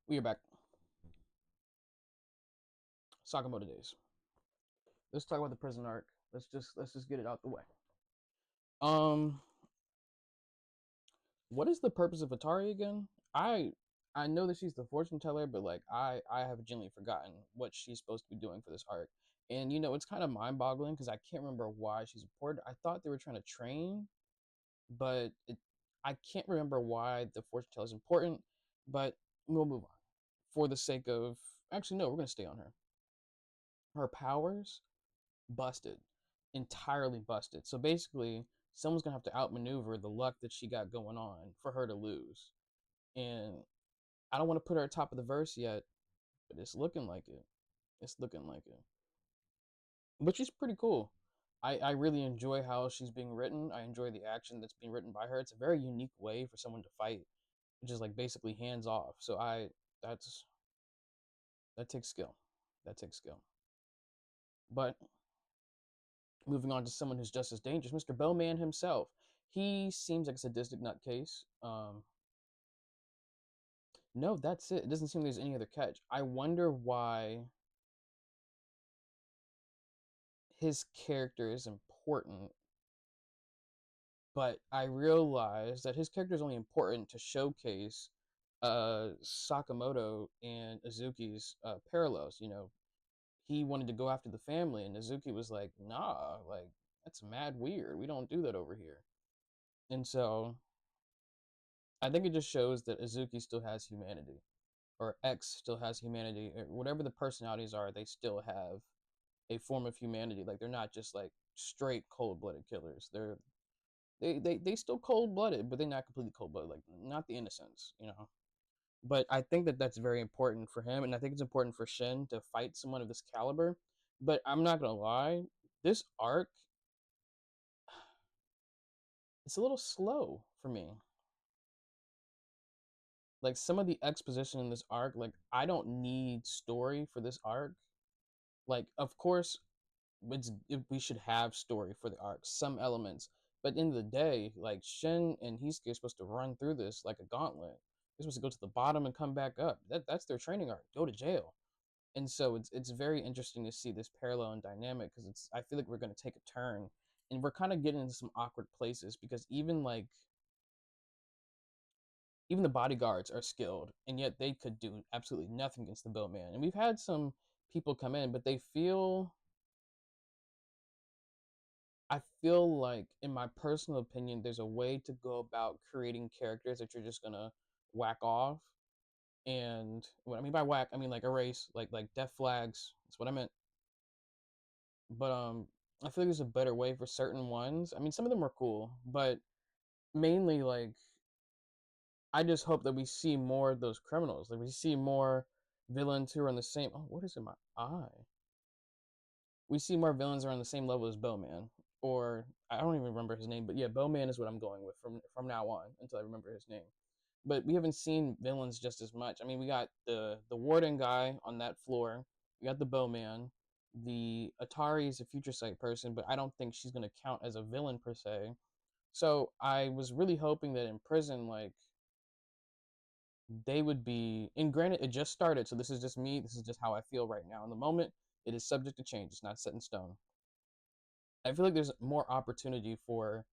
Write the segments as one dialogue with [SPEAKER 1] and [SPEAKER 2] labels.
[SPEAKER 1] We are back. Sakamoto days. Let's talk about the prison arc. Let's just get it out the way. Um, what is the purpose of Atari again? I know that she's the fortune teller, but like I have genuinely forgotten what she's supposed to be doing for this arc. And it's kind of mind boggling because I can't remember why she's important. I thought they were trying to train, but I can't remember why the fortune teller is important. But we'll move on for the sake of actually no, we're gonna stay on her. Her powers busted, entirely busted. So basically, someone's gonna have to outmaneuver the luck that she got going on for her to lose. And I don't want to put her at top of the verse yet, but it's looking like it. It's looking like it. But she's pretty cool. I really enjoy how she's being written. I enjoy the action that's being written by her. It's a very unique way for someone to fight, which is like basically hands off. So that's that takes skill. That takes skill. But moving on to someone who's just as dangerous, Mr. Bowman himself. He seems like a sadistic nutcase. No, that's it. It doesn't seem there's any other catch. I wonder why his character is important, but I realize that his character is only important to showcase Sakamoto and Azuki's parallels. He wanted to go after the family, and Azuki was like, "Nah, like that's mad weird. We don't do that over here." And so I think it just shows that Azuki still has humanity, or X still has humanity, or whatever the personalities are. They still have a form of humanity. Like they're not just like straight cold blooded killers. They still cold blooded, but they're not completely cold blooded. Like not the innocence. But I think that that's very important for him, and I think it's important for Shin to fight someone of this caliber. But I'm not gonna lie, this arc it's a little slow for me. Like some of the exposition in this arc, like I don't need story for this arc. Like of course we should have story for the arc, some elements. But at the end of the day, like Shin and Hisuke are supposed to run through this like a gauntlet. They're supposed to go to the bottom and come back up. That's their training arc. Go to jail. And so it's very interesting to see this parallel and dynamic because it's I feel like we're going to take a turn and we're kind of getting into some awkward places because even the bodyguards are skilled and yet they could do absolutely nothing against the boatman. And we've had some people come in, but I feel like, in my personal opinion, there's a way to go about creating characters that you're just gonna whack off. And what I mean by whack, I mean like erase, like death flags. That's what I meant. But I feel like there's a better way for certain ones. I mean, some of them are cool, but mainly like I just hope that we see more of those criminals. Like we see more villains who are on the same. Oh, what is in my eye? We see more villains who are on the same level as Bowman, or I don't even remember his name, but yeah, Bowman is what I'm going with from now on until I remember his name. But we haven't seen villains just as much. I mean, we got the warden guy on that floor. We got the Bowman. The Atari is a future sight person, but I don't think she's gonna count as a villain per se. So I was really hoping that in prison, like they would be. And granted, it just started, so this is just me. This is just how I feel right now. In the moment, it is subject to change. It's not set in stone. I feel like there's more opportunity for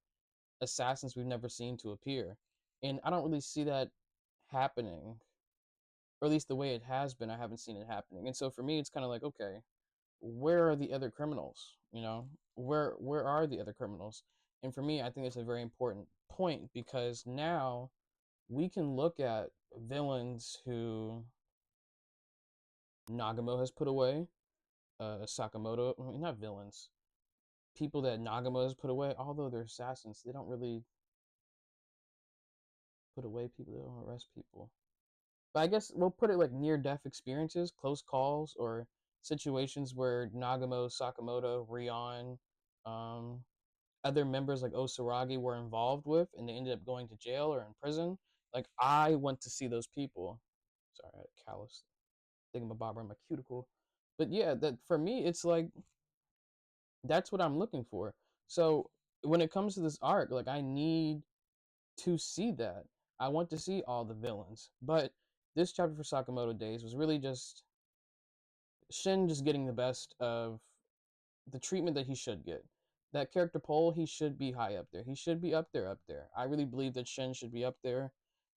[SPEAKER 1] assassins we've never seen to appear. And I don't really see that happening, or at least the way it has been, I haven't seen it happening. And so for me, it's kind of like, okay, where are the other criminals? Where are the other criminals? And for me, I think it's a very important point because now we can look at villains who Nagamo has put away, Sakamoto, I mean, not villains, people that Nagamo has put away, although they're assassins, they don't really put away people, they don't arrest people. But I guess we'll put it like near death experiences, close calls, or situations where Nagamo, Sakamoto, Rion, um, other members like Osaragi were involved with, and they ended up going to jail or in prison. Like I want to see those people. Sorry, I had a callus thingamabobber in my cuticle. But yeah, that for me, it's like that's what I'm looking for. So when it comes to this arc, like I need to see that. I want to see all the villains, but this chapter for Sakamoto Days was really just Shin just getting the best of the treatment that he should get. That character poll, he should be high up there. He should be up there, up there. I really believe that Shin should be up there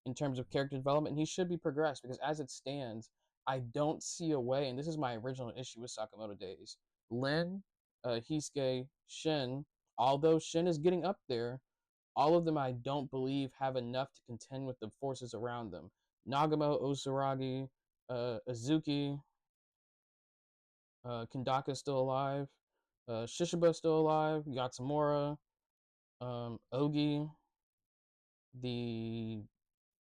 [SPEAKER 1] in terms of character development, and he should be progressed because as it stands, I don't see a way, and this is my original issue with Sakamoto Days. Lin, Hisuke, Shin, although Shin is getting up there, all of them I don't believe have enough to contend with the forces around them. Nagamo, Osuragi, Azuki, Kendaka's still alive. Shishiba's still alive. Yatsumura, Ogi, the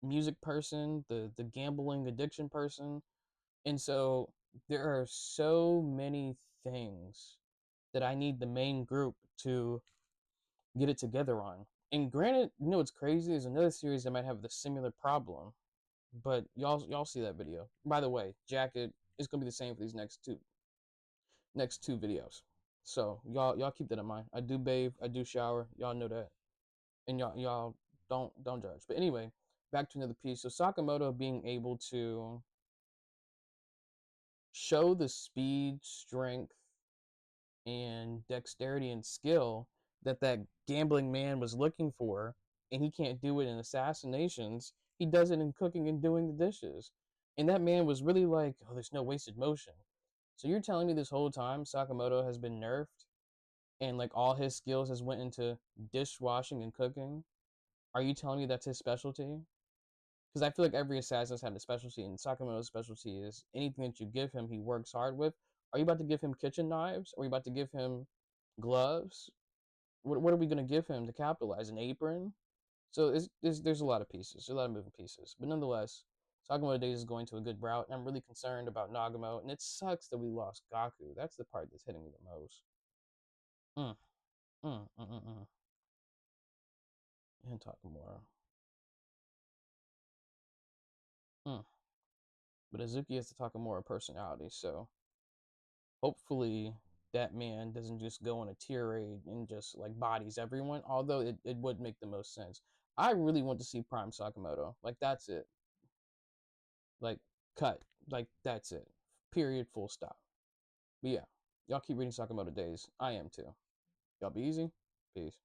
[SPEAKER 1] music person, the gambling addiction person. And so there are so many things that I need the main group to get it together on. And granted, you know what's crazy is another series that might have the similar problem. But y'all see that video. By the way, jacket is gonna be the same for these next two videos. So y'all keep that in mind. I do bathe, I do shower. Y'all know that, and y'all don't judge. But anyway, back to another piece. So Sakamoto being able to show the speed, strength, and dexterity and skill that gambling man was looking for, and he can't do it in assassinations. He does it in cooking and doing the dishes. And that man was really like, oh, there's no wasted motion. So you're telling me this whole time Sakamoto has been nerfed and like all his skills has went into dishwashing and cooking? Are you telling me that's his specialty? Because I feel like every assassin's had a specialty, and Sakamoto's specialty is anything that you give him, he works hard with. Are you about to give him kitchen knives? Are you about to give him gloves? What are we going to give him to capitalize? An apron? So there's a lot of pieces, there's a lot of moving pieces. But nonetheless, Sakamoto Days is going to a good route, and I'm really concerned about Nagamo, and it sucks that we lost Gaku. That's the part that's hitting me the most. Mm, mm, mm, mm, mm. And Takamura. Mm. But Azuki has the Takamura personality, so hopefully that man doesn't just go on a tirade and just like bodies everyone, although it would make the most sense. I really want to see Prime Sakamoto. Like that's it. Like cut. Like that's it. Period, full stop. But yeah, y'all keep reading Sakamoto Days. I am too. Y'all be easy. Peace.